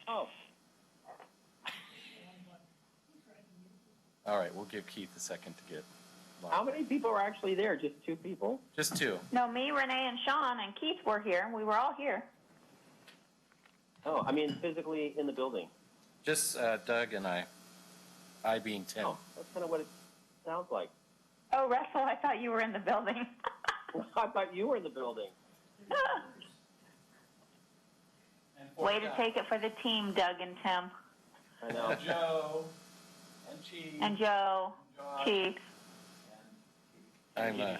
Oh. All right, we'll give Keith a second to get logged. How many people were actually there? Just 2 people? Just 2. No, me, Renee, and Sean, and Keith were here. We were all here. Oh, I mean physically in the building. Just Doug and I being Tim. Oh, that's kind of what it sounds like. Oh, Russell, I thought you were in the building. I thought you were in the building. Way to take it for the team, Doug and Tim. I know. Joe and Chief. And Joe, Chief. I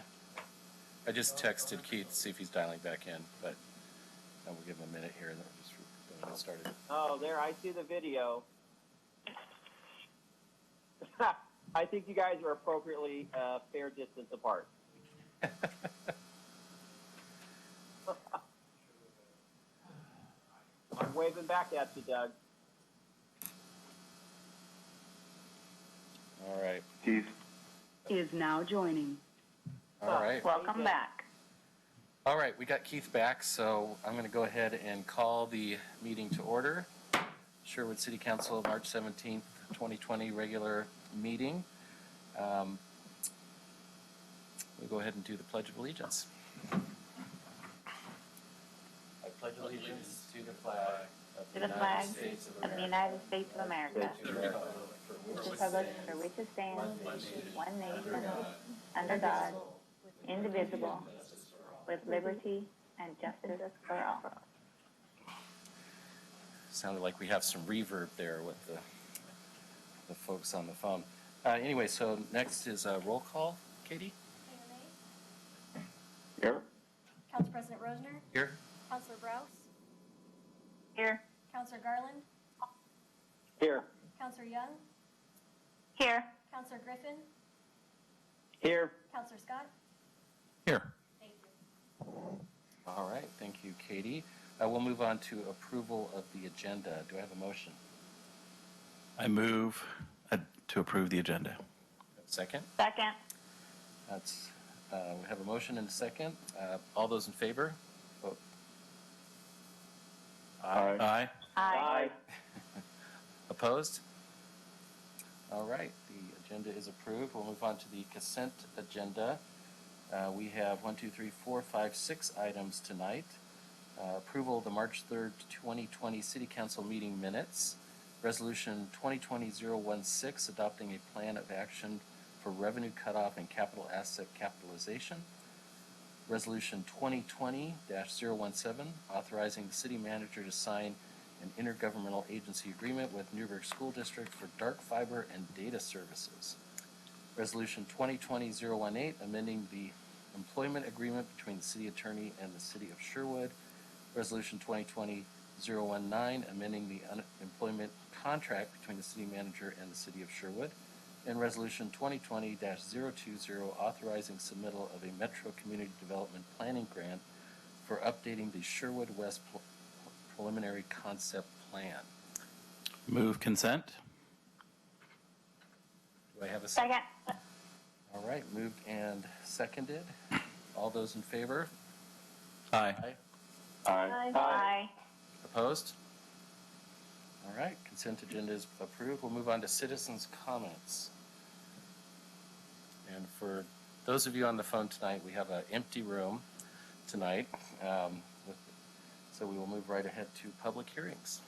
just texted Keith to see if he's dialing back in, but we'll give him a minute here and then we'll just get started. Oh, there, I see the video. I think you guys are appropriately fair distance apart. I'm waving back at you, Doug. All right. Keith is now joining. All right. Welcome back. All right, we got Keith back, so I'm going to go ahead and call the meeting to order. Sherwood City Council, March 17th, 2020, regular meeting. We'll go ahead and do the Pledge of Allegiance. I pledge allegiance to the flag of To the flag of the United States of America, which republic for which it stands, one nation, under God, indivisible, with liberty and justice for all. Sounded like we have some reverb there with the folks on the phone. Anyway, so next is a roll call. Katie? Here. Council President Rosner? Here. Councilor Browse? Here. Councilor Garland? Here. Councilor Young? Here. Councilor Griffin? Here. Councilor Scott? Here. Thank you. All right, thank you, Katie. We'll move on to approval of the agenda. Do I have a motion? I move to approve the agenda. Second? Second. That's we have a motion and a second. All those in favor? Vote. Aye. Aye. Aye. Opposed? All right, the agenda is approved. We'll move on to the consent agenda. We have 6 items tonight. Approval of the March 3rd, 2020 City Council meeting minutes. Resolution 2020-016, adopting a plan of action for revenue cutoff and capital asset capitalization. Resolution 2020-017, authorizing the city manager to sign an intergovernmental agency agreement with Newburgh School District for dark fiber and data services. Resolution 2020-018, amending the employment agreement between the city attorney and the city of Sherwood. Resolution 2020-019, amending the employment contract between the city manager and the city of Sherwood. And Resolution 2020-020, authorizing submittal of a Metro Community Development Planning Grant for updating the Sherwood West Preliminary Concept Plan. Move consent. Do I have a second? Second. All right, moved and seconded. All those in favor? Aye. Aye. Aye. Opposed? All right, consent agenda is approved. We'll move on to citizens' comments. And for those of you on the phone tonight, we have an empty room tonight. So we will move right ahead to public hearings.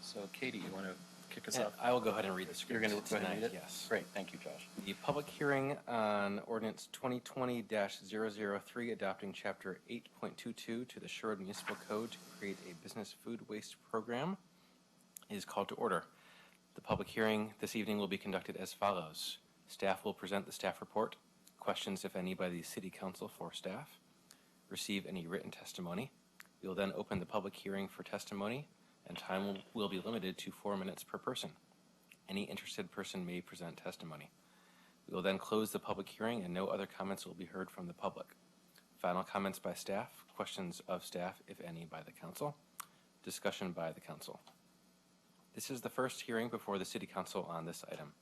So Katie, you want to kick us off? I will go ahead and read the script. You're going to go ahead and read it? Yes. Great, thank you, Josh. The public hearing on ordinance 2020-003, adopting chapter 8.22 to the Sherwood Municipal Code to create a business food waste program, is called to order. The public hearing this evening will be conducted as follows. Staff will present the staff report, questions, if any, by the City Council for staff, receive any written testimony. We will then open the public hearing for testimony, and time will be limited to 4 minutes per person. Any interested person may present testimony. We will then close the public hearing and no other comments will be heard from the public. Final comments by staff, questions of staff, if any, by the council, discussion by the council. This is the first hearing before the City Council on this item.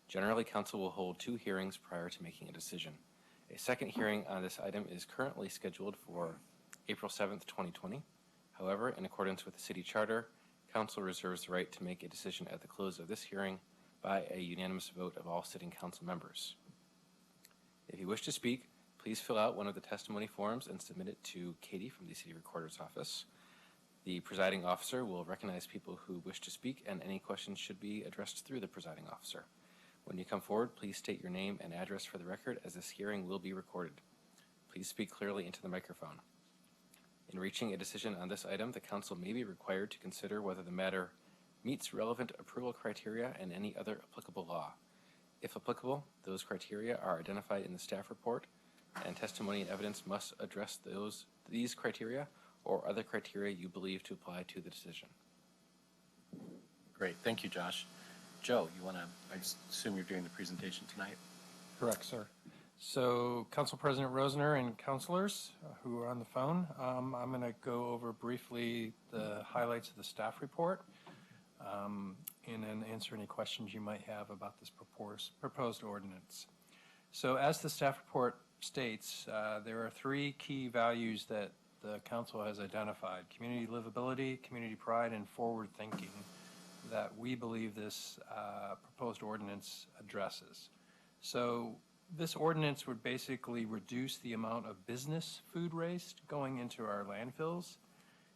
Generally, council will hold 2 hearings prior to making a decision. A second hearing on this item is currently scheduled for April 7th, 2020. However, in accordance with the city charter, council reserves the right to make a decision at the close of this hearing by a unanimous vote of all sitting council members. If you wish to speak, please fill out one of the testimony forms and submit it to Katie from the city recorder's office. The presiding officer will recognize people who wish to speak, and any questions should be addressed through the presiding officer. When you come forward, please state your name and address for the record, as this hearing will be recorded. Please speak clearly into the microphone. In reaching a decision on this item, the council may be required to consider whether the matter meets relevant approval criteria and any other applicable law. If applicable, those criteria are identified in the staff report, and testimony and evidence must address these criteria or other criteria you believe to apply to the decision. Great, thank you, Josh. Joe, I assume you're doing the presentation tonight? Correct, sir. So, Council President Rosner and councilors who are on the phone, I'm going to go over briefly the highlights of the staff report and then answer any questions you might have about this proposed ordinance. So, as the staff report states, there are three key values that the council has identified: community livability, community pride, and forward thinking, that we believe this proposed ordinance addresses. So this ordinance would basically reduce the amount of business food waste going into our landfills.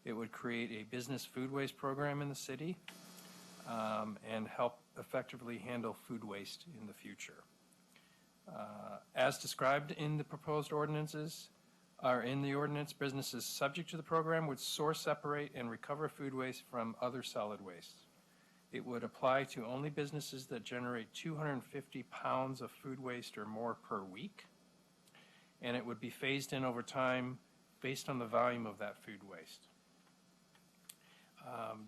It would create a business food waste program in the city and help effectively handle food waste in the future. As described in the proposed ordinances, businesses subject to the program would source, separate, and recover food waste from other solid waste. It would apply to only businesses that generate 250 pounds of food waste or more per week, and it would be phased in over time based on the volume of that food waste.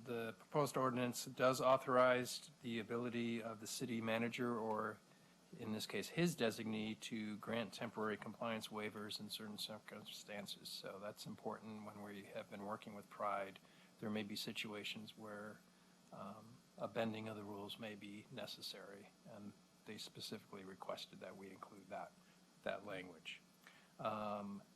The proposed ordinance does authorize the ability of the city manager, or in this case his designee, to grant temporary compliance waivers in certain circumstances. So that's important. When we have been working with Pride, there may be situations where a bending of the rules may be necessary, and they specifically requested that we include that language.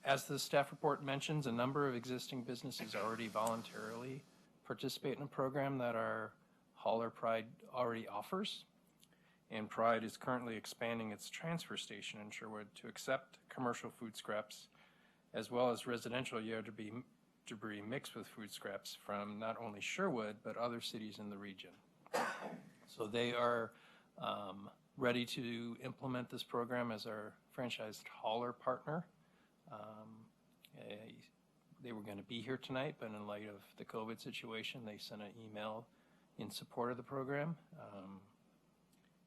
As the staff report mentions, a number of existing businesses already voluntarily participate in a program that our hauler Pride already offers, and Pride is currently expanding its transfer station in Sherwood to accept commercial food scraps as well as residential yard debris mixed with food scraps from not only Sherwood but other cities in the region. So they are ready to implement this program as our franchised hauler partner. They were going to be here tonight, but in light of the COVID situation, they sent an email in support of the program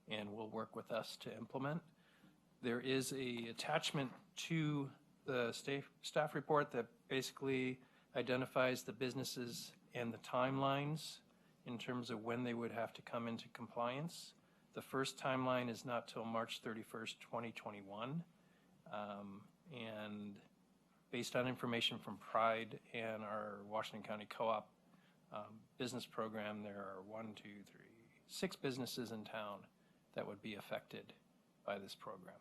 and will work with us to implement. There is an attachment to the staff report that basically identifies the businesses and the timelines in terms of when they would have to come into compliance. The first timeline is not till March 31st, 2021. And based on information from Pride and our Washington County Co-op business program, there are 6 businesses in town that would be affected by this program.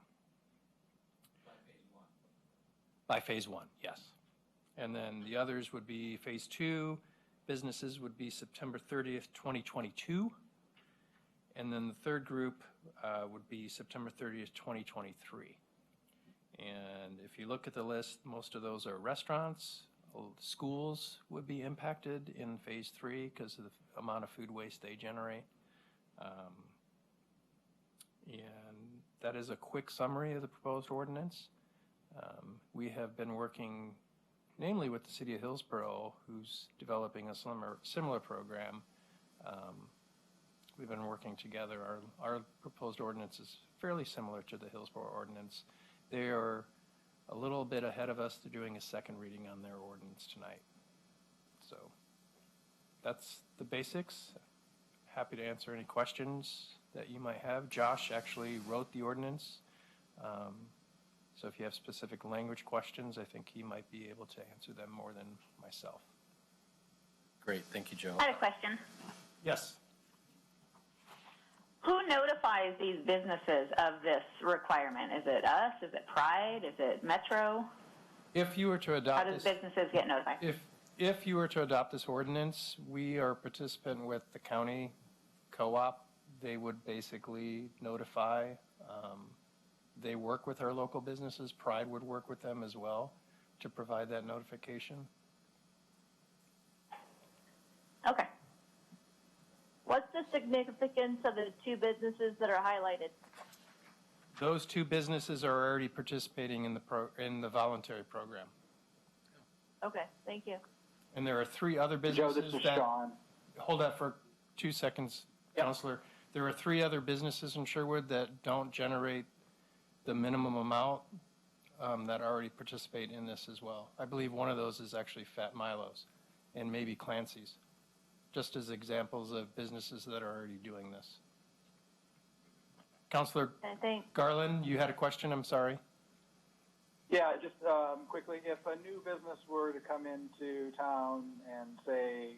By phase 1, yes. And then the others would be phase 2. Businesses would be September 30th, 2022. And then the third group would be September 30th, 2023. And if you look at the list, most of those are restaurants. Schools would be impacted in phase 3 because of the amount of food waste they generate. And that is a quick summary of the proposed ordinance. We have been working namely with the city of Hillsborough, who's developing a similar program. We've been working together. Our proposed ordinance is fairly similar to the Hillsborough ordinance. They are a little bit ahead of us to doing a second reading on their ordinance tonight. So that's the basics. Happy to answer any questions that you might have. Josh actually wrote the ordinance. So if you have specific language questions, I think he might be able to answer them more than myself. Great, thank you, Joe. I had a question. Yes. Who notifies these businesses of this requirement? Is it us? Is it Pride? Is it Metro? If you were to adopt How does businesses get notified? If you were to adopt this ordinance, we are a participant with the county co-op. They would basically notify, they work with our local businesses. Pride would work with them as well to provide that notification. Okay. What's the significance of the two businesses that are highlighted? Those two businesses are already participating in the voluntary program. Okay, thank you. And there are three other Joe, businesses this is Sean. Hold that for 2 seconds, Yep. Counselor. There are three other businesses in Sherwood that don't generate the minimum amount that already participate in this as well. I believe one of those is actually Fat Milo's and maybe Clancy's, just as examples of businesses that are already doing this. Counselor I think Garland, you had a question? I'm sorry. Yeah, just quickly, if a new business were to come into town and say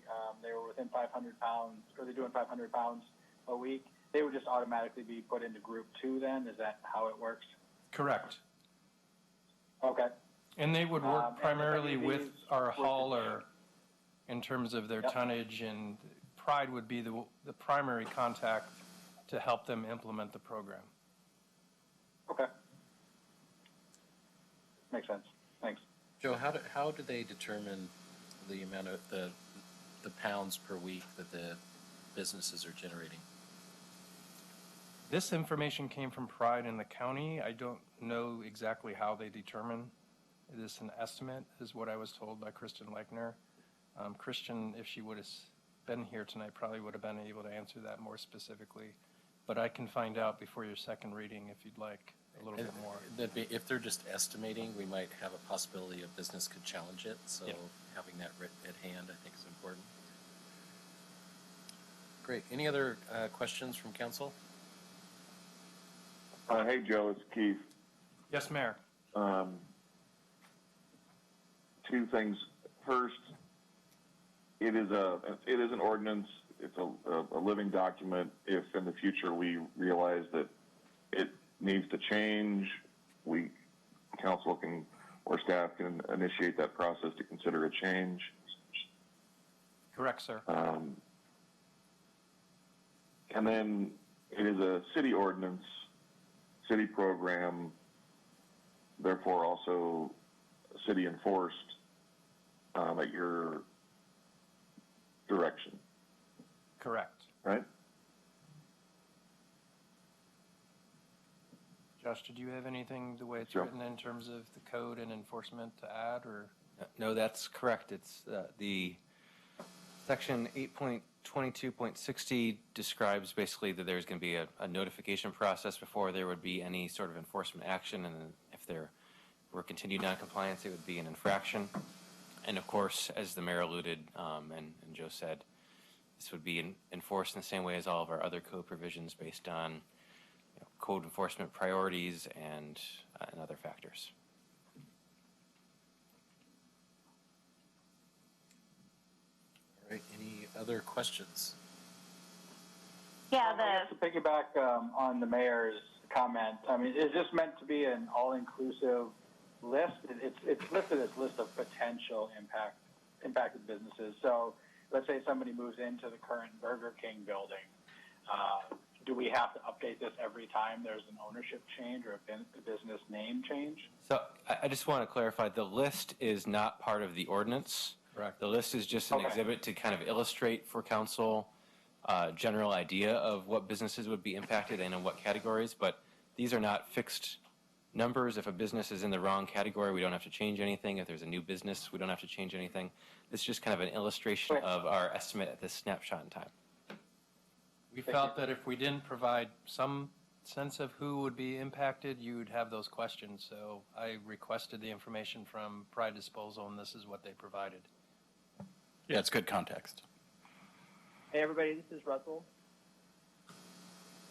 they were within 500 pounds, or they're doing 500 pounds a week, they would just automatically be put into group 2 then? Is that how it works? Correct. Okay. And they would work And primarily if any of with these our were to hauler in terms of their Yep. tonnage, and Pride would be the primary contact to help them implement the program. Okay. Makes sense. Thanks. Joe, how do they determine the amount of the pounds per week that the businesses are generating? This information came from Pride in the county. I don't know exactly how they determine. It is an estimate, is what I was told by Kristen Leichner. Kristen, if she would have been here tonight, probably would have been able to answer that more specifically. But I can find out before your second reading if you'd like a little bit more. If they're just estimating, we might have a possibility a business could challenge it. So Yep. having that at hand, I think, is important. Great. Any other questions from council? Hey, Joe, it's Keith. Yes, Mayor. Two things. First, it is an ordinance. It's a living document. If in the future we realize that it needs to change, council can, or staff can initiate that process to consider a change. Correct, sir. And then it is a city ordinance, city program, therefore also city enforced at your direction, Correct. right? Josh, did you have anything the way it's Sure. written in terms of the code and enforcement to add, or? No, that's correct. It's the section 8.22.60 describes basically that there's going to be a notification process before there would be any sort of enforcement action, and if there were continued noncompliance, it would be an infraction. And of course, as the mayor alluded and Joe said, this would be enforced in the same way as all of our other code provisions based on code enforcement priorities and other factors. All right. Any other questions? yeah, I guess to piggyback on the mayor's comment, I mean, is this meant to be an all-inclusive list? It's listed as list of potential impacted businesses. So let's say somebody moves into the current Burger King building. Do we have to update this every time there's an ownership change or a business name change? So I just want to clarify, the list is not part of the ordinance. Correct. The list is just an Okay. exhibit to kind of illustrate for council general idea of what businesses would be impacted and in what categories, but these are not fixed numbers. If a business is in the wrong category, we don't have to change anything. If there's a new business, we don't have to change anything. This is just kind of an illustration Okay. of our estimate at this snapshot in time. We felt that if we didn't provide some sense of who would be impacted, you'd have those questions. So I requested the information from Pride Disposal, and this is what they provided. Yeah, it's good context. Hey, everybody, this is Russell.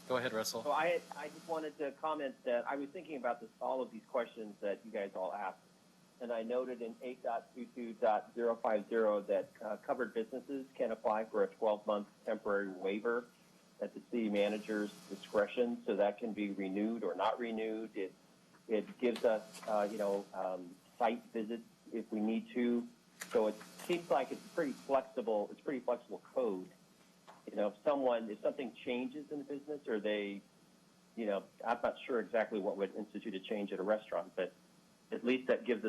Go ahead, Russell. So I just wanted to comment that I was thinking about all of these questions that you guys all asked, and I noted in 8.22.050 that covered businesses can apply for a 12-month temporary waiver at the city manager's discretion, so that can be renewed or not renewed. It gives us, site visits if we need to. So it seems like it's pretty flexible. It's pretty flexible code. You know, if something changes in the business, or they, you know, I'm not sure exactly what would institute a change at a restaurant, but at least that gives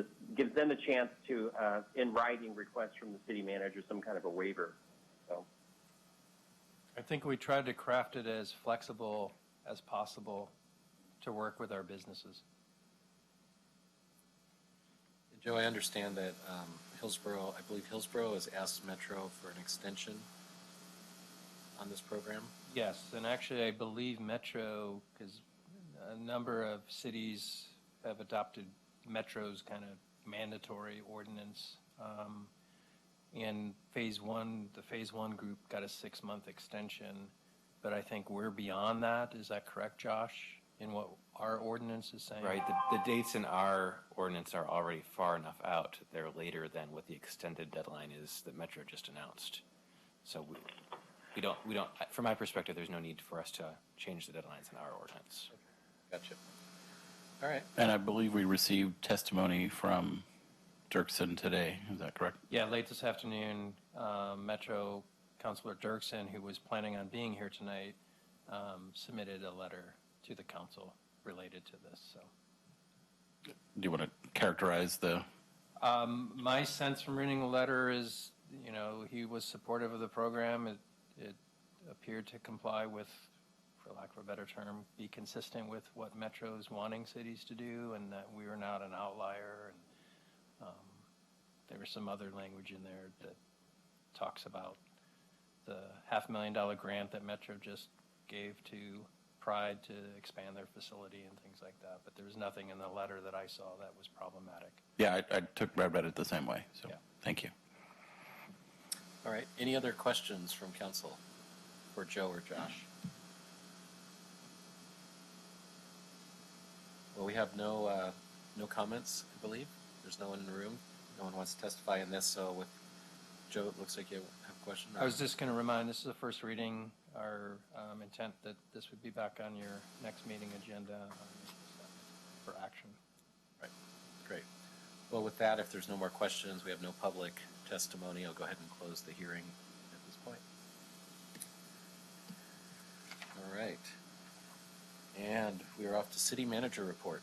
them a chance to, in writing, request from the city manager some kind of a waiver. So I think we tried to craft it as flexible as possible to work with our businesses. Joe, I understand that I believe Hillsborough has asked Metro for an extension on this program. Yes, and actually I believe Metro, because a number of cities have adopted Metro's kind of mandatory ordinance. In phase one, the phase one group got a 6-month extension, but I think we're beyond that. Is that correct, Josh, in what our ordinance is saying? Right, the dates in our ordinance are already far enough out. They're later than what the extended deadline is that Metro just announced. So we don't, from my perspective, there's no need for us to change the deadlines in our ordinance. Gotcha. All right. And I believe we received testimony from Dirksen today. Is that correct? Yeah, late this afternoon, Metro Councilor Dirksen, who was planning on being here tonight, submitted a letter to the council related to this. So, Do you want to characterize the? My sense from reading the letter is, you know, he was supportive of the program. It appeared to comply with, for lack of a better term, be consistent with what Metro is wanting cities to do, and that we are not an outlier. And there was some other language in there that talks about the $500,000 grant that Metro just gave to Pride to expand their facility and things like that. But there was nothing in the letter that I saw that was problematic. Yeah, I read it the same way. So, yeah. Thank you. All right. Any other questions from council for Joe or Josh? Well, we have no comments, I believe. There's no one in the room. No one wants to testify in this. So with Joe, it looks like you have a question. I was just going to remind, this is the first reading. Our intent that this would be back on your next meeting agenda for action. Right. Great. Well, with that, if there's no more questions, we have no public testimony. I'll go ahead and close the hearing at this point. All right. And we are off to city manager report.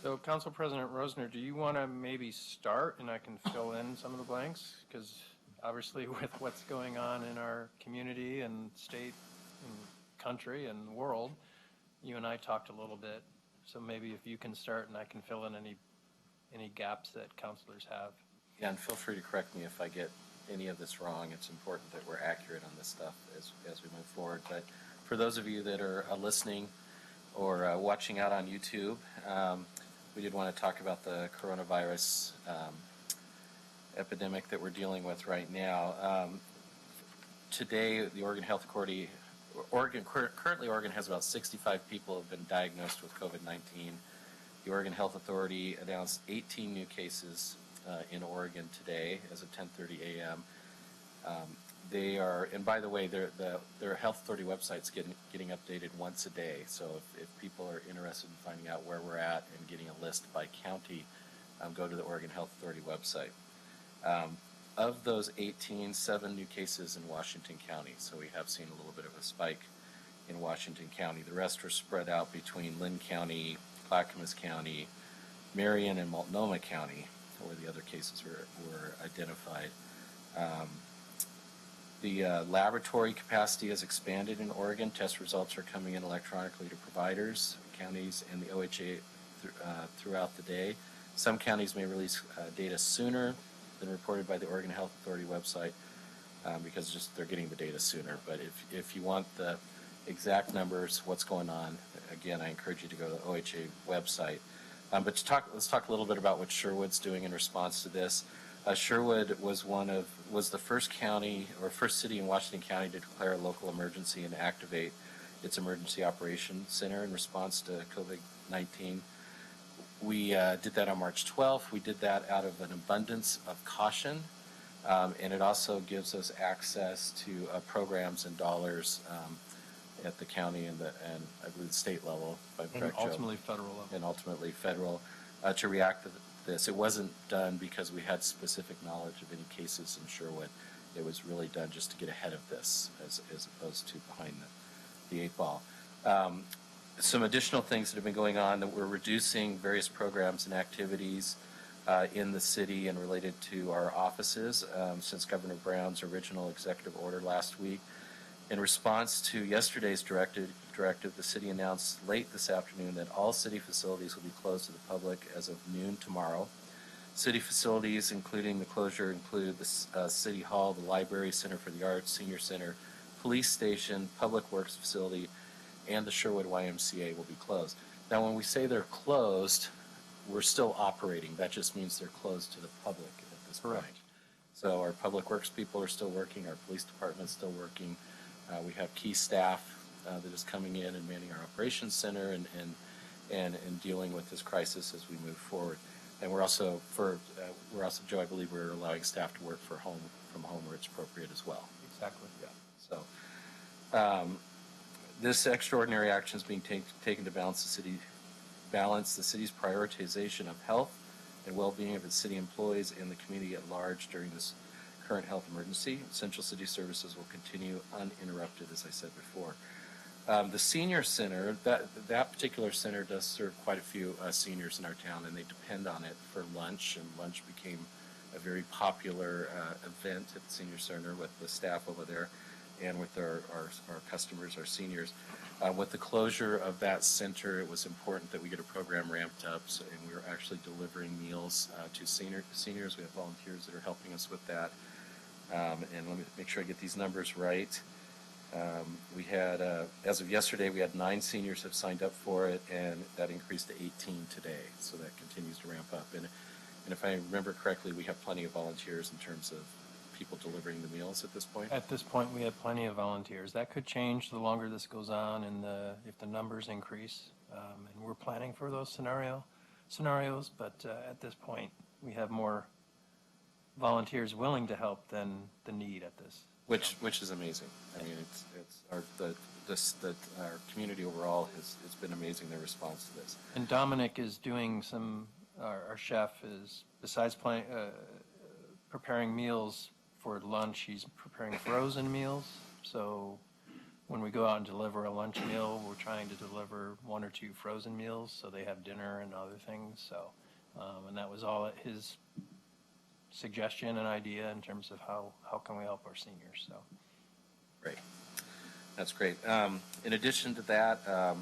So, Council President Rosner, do you want to maybe start and I can fill in some of the blanks? Because obviously with what's going on in our community and state and country and world, you and I talked a little bit. So maybe if you can start and I can fill in any gaps that councilors have. Yeah, and feel free to correct me if I get any of this wrong. It's important that we're accurate on this stuff as we move forward. But for those of you that are listening or watching out on YouTube, we did want to talk about the coronavirus epidemic that we're dealing with right now. Today, the Oregon Health Authority, currently Oregon has about 65 people who have been diagnosed with COVID-19. The Oregon Health Authority announced 18 new cases in Oregon today as of 10:30 a.m. They are, and by the way, their health authority website's getting updated once a day. So if people are interested in finding out where we're at and getting a list by county, go to the Oregon Health Authority website. Of those 18, 7 new cases in Washington County. So we have seen a little bit of a spike in Washington County. The rest are spread out between Lynn County, Clackamas County, Marion, and Multnomah County, where the other cases were identified. The laboratory capacity has expanded in Oregon. Test results are coming in electronically to providers, counties, and the OHA throughout the day. Some counties may release data sooner than reported by the Oregon Health Authority website because just they're getting the data sooner. But if you want the exact numbers, what's going on, again, I encourage you to go to the OHA website. But let's talk a little bit about what Sherwood's doing in response to this. Sherwood was the first county or first city in Washington County to declare a local emergency and activate its emergency operations center in response to COVID-19. We did that on March 12th. We did that out of an abundance of caution, and it also gives us access to programs and dollars at the county and I believe the state level, if I'm correct, ultimately Joe. federal level. And ultimately federal to react this. It wasn't done because we had specific knowledge of any cases in Sherwood. It was really done just to get ahead of this as opposed to behind the eight ball. Some additional things that have been going on, that we're reducing various programs and activities in the city and related to our offices since Governor Brown's original executive order last week. In response to yesterday's directive, the city announced late this afternoon that all city facilities will be closed to the public as of noon tomorrow. City facilities, including the closure, include the City Hall, the Library, Center for the Arts, Senior Center, Police Station, Public Works Facility, and the Sherwood YMCA will be closed. Now, when we say they're closed, we're still operating. That just means they're closed to the public at this point. So our Public Works people are still working, our police department's still working. We have key staff that is coming in and manning our operations center and dealing with this crisis as we move forward. And we're also, Joe, I believe we're allowing staff to work from home where it's appropriate as well. Exactly. Yeah. So this extraordinary action is being taken to balance the city's prioritization of health and well-being of its city employees and the community at large during this current health emergency. Central City Services will continue uninterrupted, as I said before. The senior center, that particular center does serve quite a few seniors in our town, and they depend on it for lunch, and lunch became a very popular event at the senior center with the staff over there and with our customers, our seniors. With the closure of that center, it was important that we get a program ramped up, and we're actually delivering meals to seniors. We have volunteers that are helping us with that. And let me make sure I get these numbers right. We had, as of yesterday, we had 9 seniors have signed up for it, and that increased to 18 today. So that continues to ramp up. And if I remember correctly, we have plenty of volunteers in terms of people delivering the meals at this point. At this point, we have plenty of volunteers. That could change the longer this goes on, and if the numbers increase. And we're planning for those scenarios, but at this point, we have more volunteers willing to help than the need at this. Which is amazing. I mean, our community overall has been amazing, their response to this. And Dominic is doing our chef is, besides preparing meals for lunch, he's preparing frozen meals. So when we go out and deliver a lunch meal, we're trying to deliver 1 or 2 frozen meals so they have dinner and other things. So, and that was all his suggestion and idea in terms of how can we help our seniors. So great. That's great. In addition to that,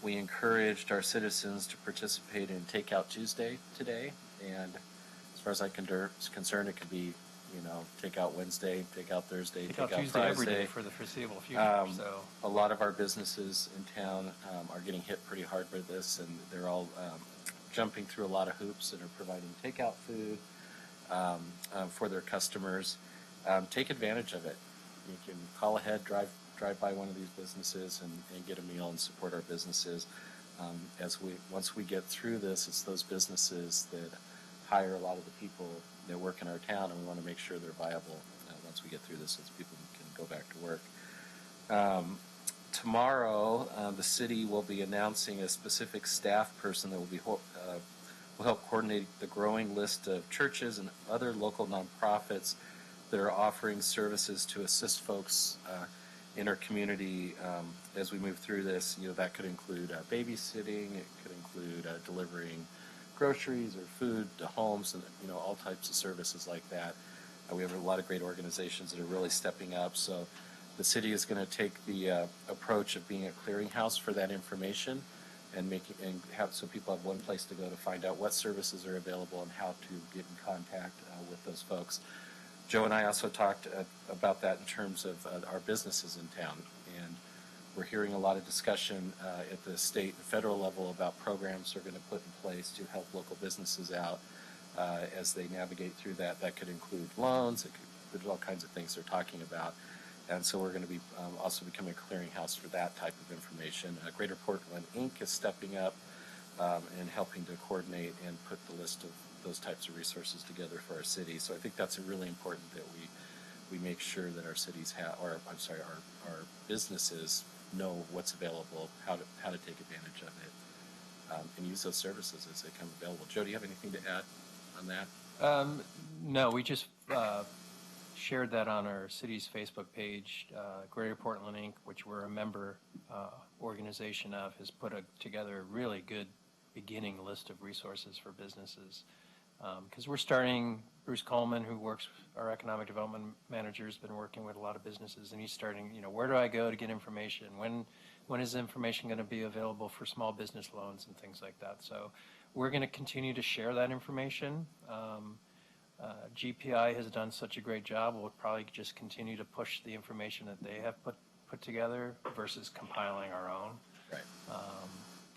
we encouraged our citizens to participate in Takeout Tuesday today. And as far as I'm concerned, it could be, Takeout Wednesday, Takeout Thursday, Takeout Tuesday Friday. every day for the foreseeable future. So a lot of our businesses in town are getting hit pretty hard by this, and they're all jumping through a lot of hoops and are providing takeout food for their customers. Take advantage of it. You can call ahead, drive by one of these businesses and get a meal and support our businesses. Once we get through this, it's those businesses that hire a lot of the people that work in our town, and we want to make sure they're viable once we get through this so people can go back to work. Tomorrow, the city will be announcing a specific staff person that will help coordinate the growing list of churches and other local nonprofits that are offering services to assist folks in our community as we move through this. That could include babysitting, it could include delivering groceries or food to homes, and all types of services like that. We have a lot of great organizations that are really stepping up. So the city is going to take the approach of being a clearinghouse for that information and have so people have one place to go to find out what services are available and how to get in contact with those folks. Joe and I also talked about that in terms of our businesses in town, and we're hearing a lot of discussion at the state and federal level about programs they're going to put in place to help local businesses out as they navigate through that. That could include loans, there's all kinds of things they're talking about. And so we're going to be also becoming a clearinghouse for that type of information. Greater Portland Inc. is stepping up and helping to coordinate and put the list of those types of resources together for our city. So I think that's really important that we make sure that our cities our businesses know what's available, how to take advantage of it. and use those services as they come available. Joe, do you have anything to add on that? No, we just shared that on our city's Facebook page. Greater Portland Inc., which we're a member organization of, has put together a really good beginning list of resources for businesses. Because we're starting, Bruce Coleman, who works, our economic development manager, has been working with a lot of businesses, and he's starting, where do I go to get information? When is information going to be available for small business loans and things like that? So we're going to continue to share that information. GPI has done such a great job. We'll probably just continue to push the information that they have put together versus compiling our own. Right.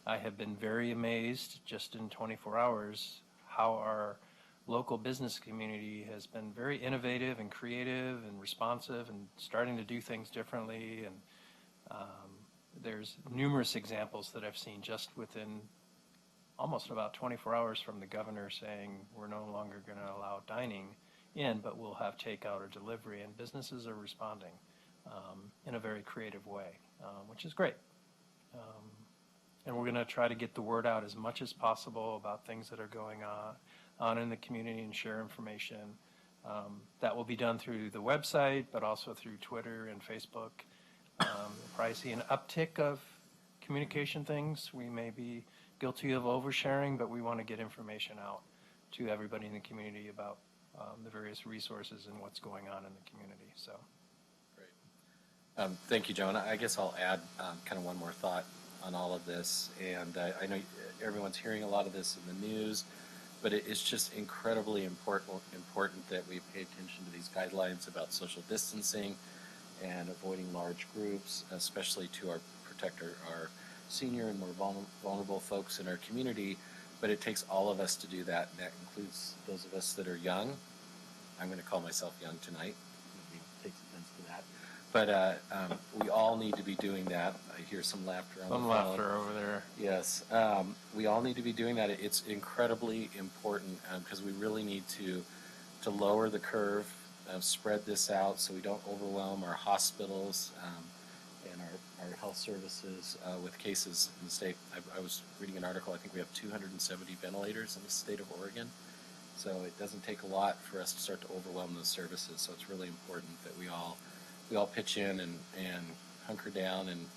I have been very amazed just in 24 hours how our local business community has been very innovative and creative and responsive and starting to do things differently. And there's numerous examples that I've seen just within almost about 24 hours from the governor saying we're no longer going to allow dining in, but we'll have takeout or delivery, and businesses are responding in a very creative way, which is great. And we're going to try to get the word out as much as possible about things that are going on in the community and share information. That will be done through the website, but also through Twitter and Facebook. You'll probably see an uptick of communication things. We may be guilty of oversharing, but we want to get information out to everybody in the community about the various resources and what's going on in the community. So, great. Thank you, Joe. And I guess I'll add kind of one more thought on all of this. And I know everyone's hearing a lot of this in the news, but it's just incredibly important that we pay attention to these guidelines about social distancing and avoiding large groups, especially to protect our senior and more vulnerable folks in our community. But it takes all of us to do that, and that includes those of us that are young. I'm going to call myself young tonight. Nobody takes offense to that. But we all need to be doing that. I hear some laughter on the phone. Some laughter over there. Yes. We all need to be doing that. It's incredibly important because we really need to lower the curve, spread this out so we don't overwhelm our hospitals and our health services with cases in the state. I was reading an article. I think we have 270 ventilators in the state of Oregon. So it doesn't take a lot for us to start to overwhelm those services. So it's really important that we all pitch in and hunker down and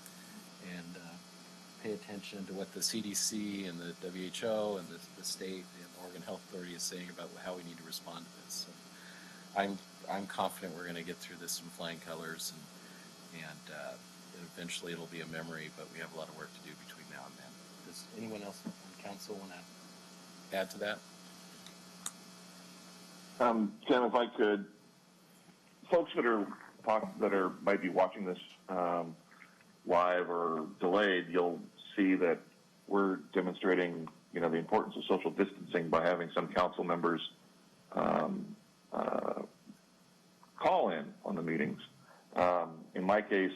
pay attention to what the CDC and the WHO and the state and Oregon Health Authority is saying about how we need to respond to this. So I'm confident we're going to get through this in flying colors, and eventually it'll be a memory. But we have a lot of work to do between now and then. Does anyone else on council want to add to that? Tim, if I could, folks that might be watching this live or delayed, you'll see that we're demonstrating, the importance of social distancing by having some council members call in on the meetings. In my case,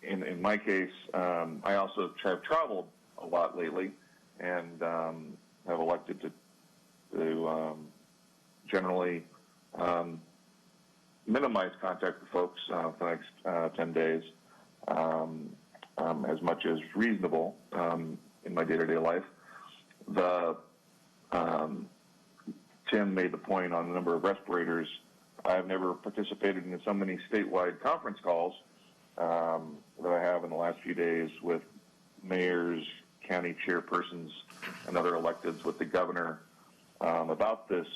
I also have traveled a lot lately and have elected to generally minimize contact with folks for the next 10 days as much as reasonable in my day-to-day life. Tim made the point on the number of respirators. I've never participated in so many statewide conference calls that I have in the last few days with mayors, county chairpersons, and other electeds with the governor about this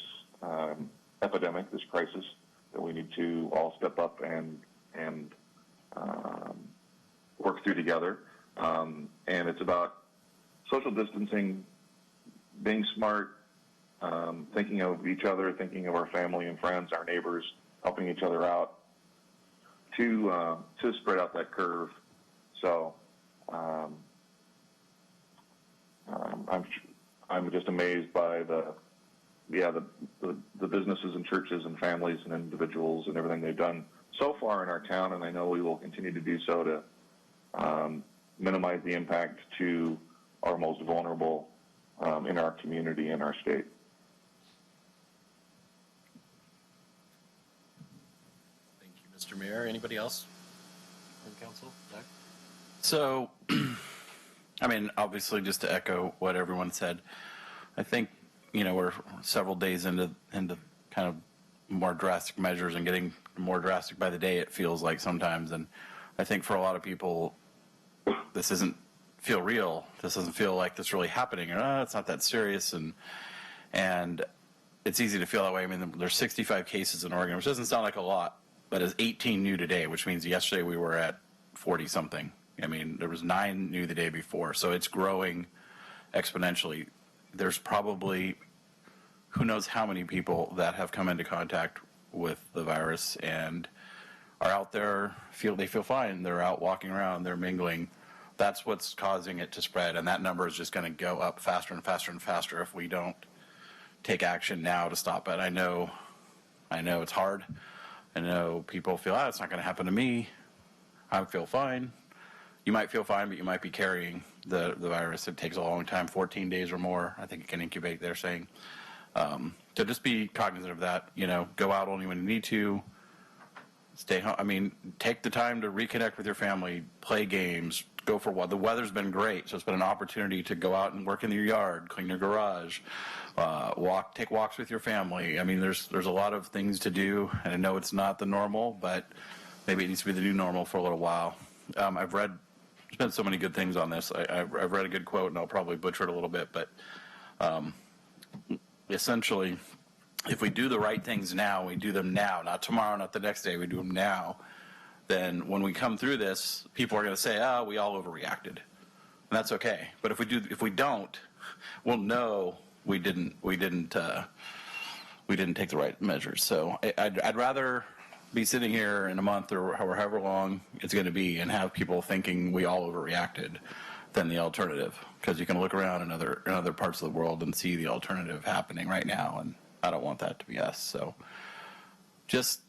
epidemic, this crisis, that we need to all step up and work through together. And it's about social distancing, being smart, thinking of each other, thinking of our family and friends, our neighbors, helping each other out to spread out that curve. So I'm just amazed by the businesses and churches and families and individuals and everything they've done so far in our town, and I know we will continue to do so to minimize the impact to our most vulnerable in our community and our state. Thank you, Mr. Mayor. Anybody else from council? Doug? So I mean, obviously, just to echo what everyone said, I think, we're several days into kind of more drastic measures and getting more drastic by the day, it feels like sometimes. And I think for a lot of people, this doesn't feel real. This doesn't feel like this really happening. Or, it's not that serious. And it's easy to feel that way. I mean, there's 65 cases in Oregon, which doesn't sound like a lot, but is 18 new today, which means yesterday we were at 40 something. I mean, there was 9 new the day before, so it's growing exponentially. There's probably who knows how many people that have come into contact with the virus and are out there, they feel fine. They're out walking around, they're mingling. That's what's causing it to spread, and that number is just going to go up faster and faster and faster if we don't take action now to stop it. I know it's hard. I know people feel, it's not going to happen to me. I feel fine. You might feel fine, but you might be carrying the virus. It takes a long time, 14 days or more. I think it can incubate, they're saying. So just be cognizant of that. Go out only when you need to. Stay home. I mean, take the time to reconnect with your family, play games, go for what. The weather's been great, so it's been an opportunity to go out and work in your yard, clean your garage, take walks with your family. I mean, there's a lot of things to do, and I know it's not the normal, but maybe it needs to be the new normal for a little while. There's been so many good things on this. I've read a good quote, and I'll probably butcher it a little bit, but essentially, if we do the right things now, we do them now, not tomorrow, not the next day, we do them now, then when we come through this, people are going to say, we all overreacted. And that's okay. But if we don't, we'll know we didn't take the right measures. So I'd rather be sitting here in a month or however long it's going to be and have people thinking we all overreacted than the alternative, because you can look around in other parts of the world and see the alternative happening right now, and I don't want that to be us. So just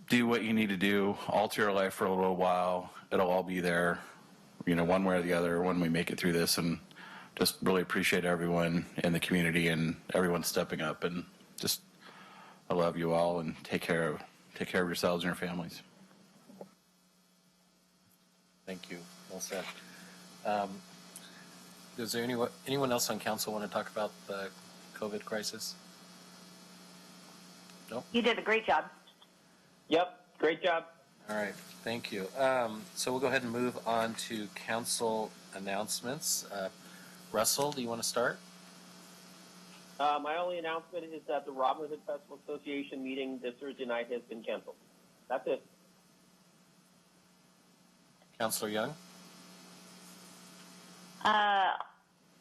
do what you need to do, alter your life for a little while. It'll all be there, one way or the other when we make it through this, and just really appreciate everyone in the community and everyone stepping up, and just I love you all, and take care of yourselves and your families. Thank you. Well said. Does there anyone else on council want to talk about the COVID crisis? No? You did a great job. Yep, great job. All right, thank you. So we'll go ahead and move on to council announcements. Russell, do you want to start? My only announcement is that the Robin Hood Festival Association meeting this Thursday night has been canceled. That's it. Councilor Young?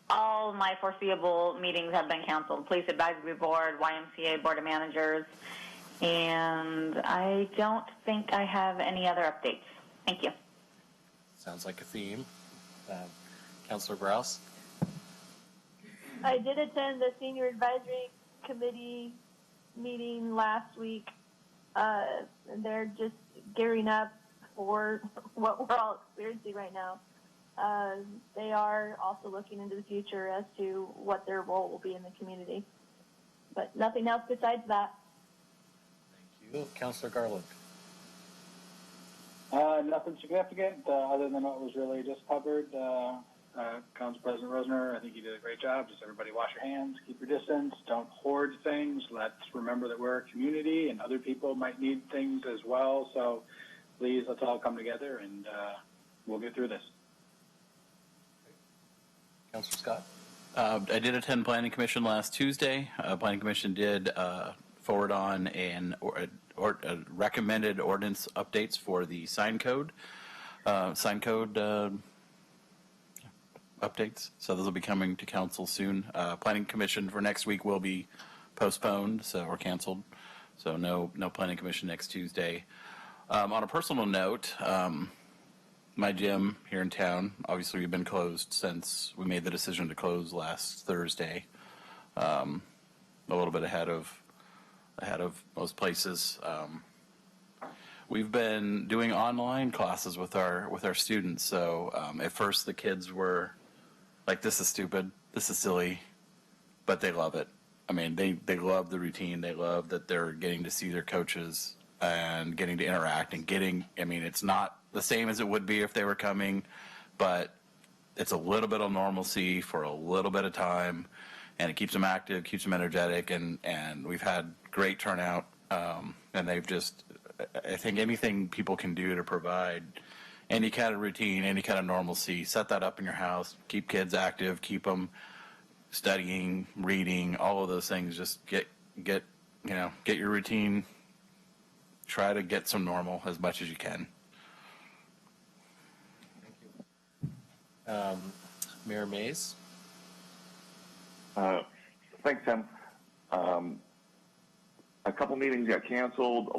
All my foreseeable meetings have been canceled. Police Advisory Board, YMCA Board of Managers, and I don't think I have any other updates. Thank you. Sounds like a theme. Councilor Browse? I did attend the Senior Advisory Committee meeting last week. They're just gearing up for what we're all experiencing right now. They are also looking into the future as to what their role will be in the community. But nothing else besides that. Thank you. Councilor Garland? Nothing significant other than what was really just covered. Council President Rosner, I think you did a great job. Just everybody wash your hands, keep your distance, don't hoard things. Let's remember that we're a community and other people might need things as well. So please, let's all come together and we'll get through this. Councilor Scott? I did attend Planning Commission last Tuesday. Planning Commission did forward on a recommended ordinance updates for the sign code. Updates. So those will be coming to council soon. Planning Commission for next week will be postponed, or canceled. So no Planning Commission next Tuesday. On a personal note, my gym here in town, obviously we've been closed since we made the decision to close last Thursday. A little bit ahead of most places. We've been doing online classes with our students. So at first the kids were like, this is stupid, this is silly, but they love it. I mean, they love the routine. They love that they're getting to see their coaches and getting to interact and it's not the same as it would be if they were coming, but it's a little bit of normalcy for a little bit of time, and it keeps them active, keeps them energetic, and we've had great turnout. And they've just, I think anything people can do to provide any kind of routine, any kind of normalcy, set that up in your house, keep kids active, keep them studying, reading, all of those things. Just get your routine. Try to get some normal as much as you can. Mayor Mays? Thanks, Tim. A couple meetings got canceled.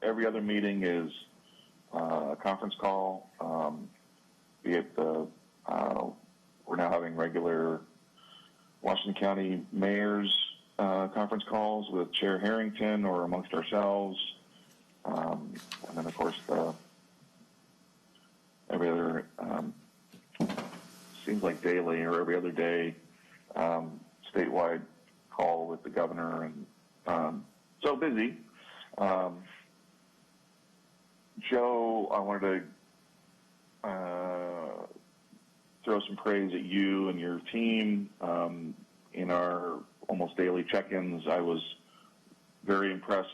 Every other meeting is a conference call. Be it we're now having regular Washington County mayors conference calls with Chair Harrington or amongst ourselves. And then, of course, every other, seems like daily or every other day, statewide call with the governor. And so busy. Joe, I wanted to throw some praise at you and your team. In our almost daily check-ins, I was very impressed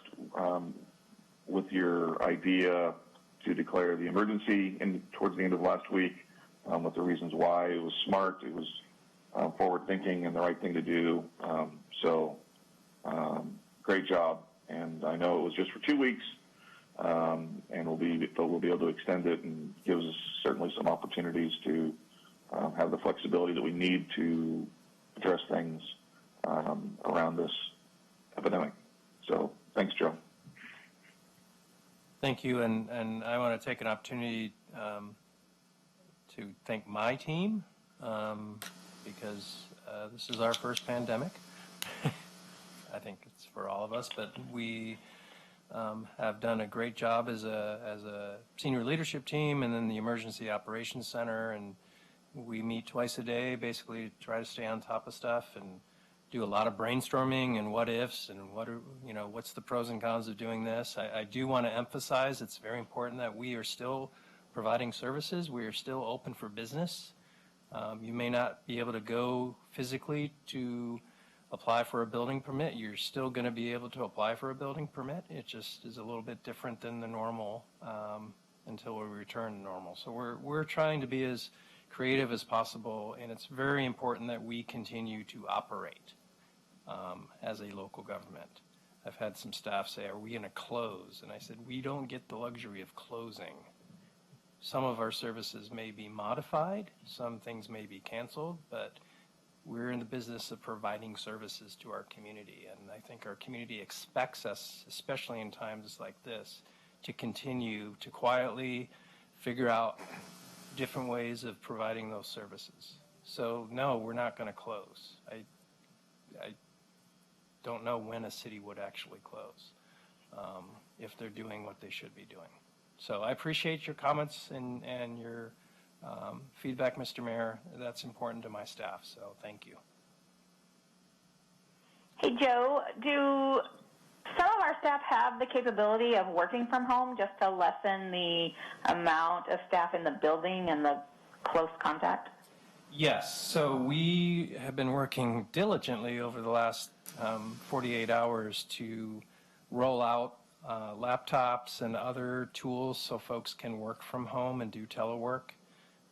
with your idea to declare the emergency towards the end of last week, with the reasons why. It was smart, it was forward-thinking, and the right thing to do. So great job. And I know it was just for 2 weeks, and we'll be able to extend it, and gives us certainly some opportunities to have the flexibility that we need to address things around this epidemic. So thanks, Joe. Thank you, and I want to take an opportunity to thank my team because this is our first pandemic. I think it's for all of us, but we have done a great job as a senior leadership team, and then the Emergency Operations Center, and we meet twice a day, basically try to stay on top of stuff and do a lot of brainstorming and what ifs and what's the pros and cons of doing this. I do want to emphasize it's very important that we are still providing services. We are still open for business. You may not be able to go physically to apply for a building permit. You're still going to be able to apply for a building permit. It just is a little bit different than the normal until we return to normal. So we're trying to be as creative as possible, and it's very important that we continue to operate as a local government. I've had some staff say, are we going to close? And I said, we don't get the luxury of closing. Some of our services may be modified, some things may be canceled, but we're in the business of providing services to our community, and I think our community expects us, especially in times like this, to continue to quietly figure out different ways of providing those services. So no, we're not going to close. I don't know when a city would actually close if they're doing what they should be doing. So I appreciate your comments and your feedback, Mr. Mayor. That's important to my staff, so thank you. Hey, Joe, do some of our staff have the capability of working from home just to lessen the amount of staff in the building and the close contact? Yes, so we have been working diligently over the last 48 hours to roll out laptops and other tools so folks can work from home and do telework.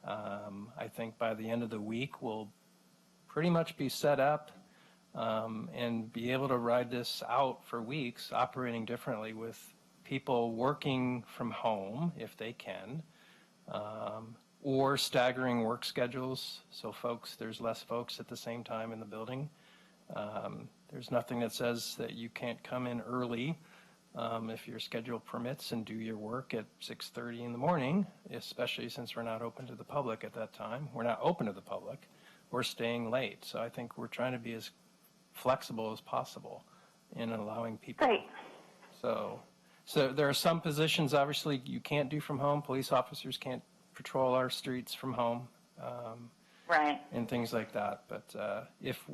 I think by the end of the week, we'll pretty much be set up and be able to ride this out for weeks, operating differently with people working from home if they can, or staggering work schedules so there's less folks at the same time in the building. There's nothing that says that you can't come in early if your schedule permits and do your work at 6:30 in the morning, especially since we're not open to the public at that time. We're not open to the public. We're staying late. So I think we're trying to be as flexible as possible in allowing people. Great. So there are some positions, obviously, you can't do from home. Police officers can't patrol our streets from home. Right. And things like that. But if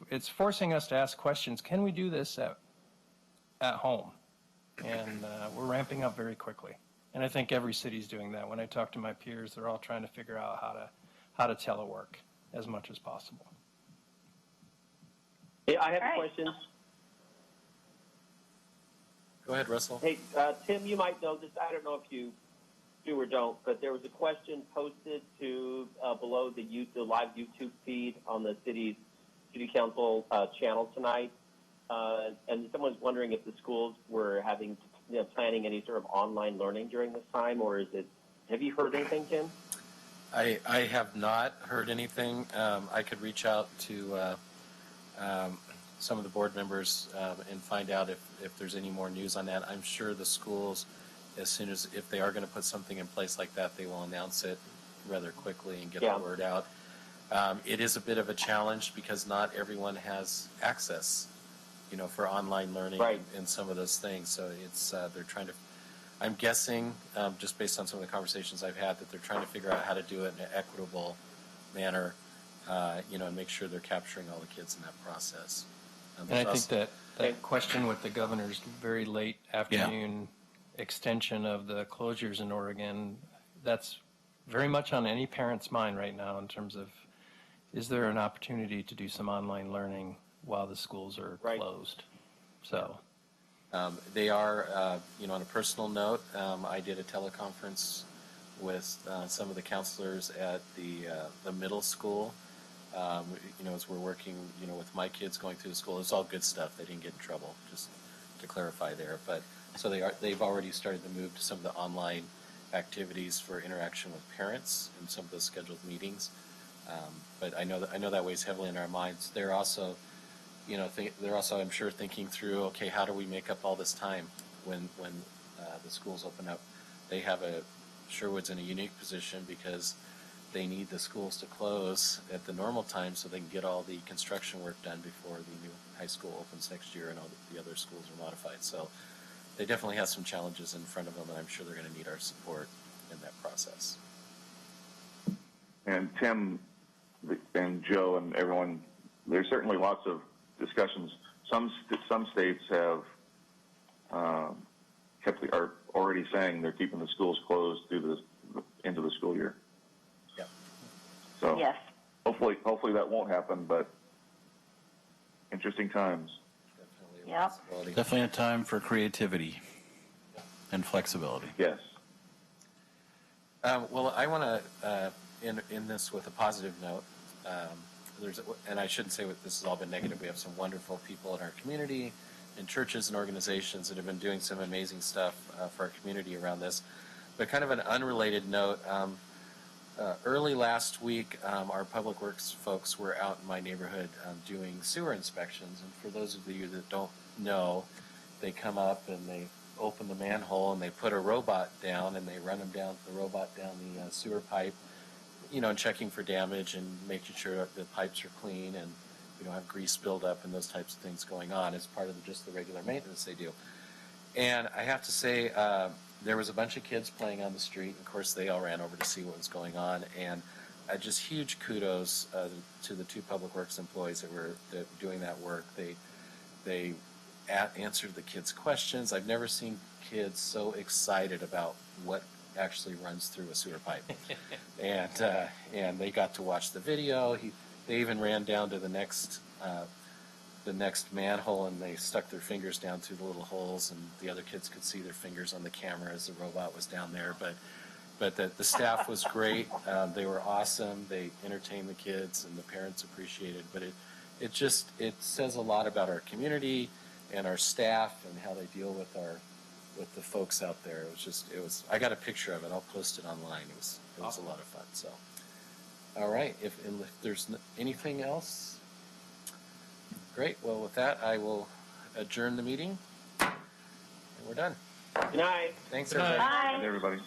it's forcing us to ask questions, can we do this at home? And we're ramping up very quickly. And I think every city's doing that. When I talk to my peers, they're all trying to figure out how to telework as much as possible. Hey, I have All a right. question. Go ahead, Russell. Hey, Tim, you might know this. I don't know if you do or don't, but there was a question posted to below the live YouTube feed on the city council channel tonight, and someone's wondering if the schools were planning any sort of online learning during this time, or is it? Have you heard anything, Tim? I have not heard anything. I could reach out to some of the board members and find out if there's any more news on that. I'm sure the schools, as soon as, if they are going to put something in place like that, they will announce it rather quickly and get the word out. It is a bit of a challenge because not everyone has access, for online learning and some of those things. So it's they're trying to. I'm guessing, just based on some of the conversations I've had, that they're trying to figure out how to do it in an equitable manner, and make sure they're capturing all the kids in that process. And I think that question with the governor's very late afternoon extension of the closures in Oregon, that's very much on any parent's mind right now in terms of, is there an opportunity to do some online learning while the schools are closed? So. They are, on a personal note, I did a teleconference with some of the counselors at the middle school. As we're working, with my kids going through the school, it's all good stuff. They didn't get in trouble, just to clarify there. But so they've already started to move to some of the online activities for interaction with parents and some of those scheduled meetings. But I know that weighs heavily in our minds. They're also, they're also, I'm sure, thinking through, okay, how do we make up all this time when the schools open up? They have Sherwood's in a unique position because they need the schools to close at the normal time so they can get all the construction work done before the new high school opens next year and all the other schools are modified. So they definitely have some challenges in front of them, and I'm sure they're going to need our support in that process. And Tim and Joe and everyone, there's certainly lots of discussions. Some states have are already saying they're keeping the schools closed through into the school year. Yeah. So Yes. hopefully that won't happen, but interesting times. Definitely a possibility. Definitely a time for creativity and flexibility. Yes. Well, I want to end this with a positive note. And I shouldn't say this has all been negative. We have some wonderful people in our community, in churches and organizations that have been doing some amazing stuff for our community around this. But kind of an unrelated note, early last week, our public works folks were out in my neighborhood doing sewer inspections. And for those of you that don't know, they come up and they open the manhole and they put a robot down and they run the robot down the sewer pipe, and checking for damage and making sure that the pipes are clean and we don't have grease buildup and those types of things going on as part of just the regular maintenance they do. And I have to say, there was a bunch of kids playing on the street. Of course, they all ran over to see what was going on. And just huge kudos to the two public works employees that were doing that work. They answered the kids' questions. I've never seen kids so excited about what actually runs through a sewer pipe. And they got to watch the video. They even ran down to the next manhole and they stuck their fingers down through the little holes, and the other kids could see their fingers on the camera as the robot was down there. But the staff was great. They were awesome. They entertained the kids and the parents appreciated. But it says a lot about our community and our staff and how they deal with the folks out there. It was I got a picture of it. I'll post it online. It was awesome. A lot of fun. So, all right. If there's anything else, great. Well, with that, I will adjourn the meeting, and we're done. Good night. Thanks, Good night. everybody. Bye. Everybody.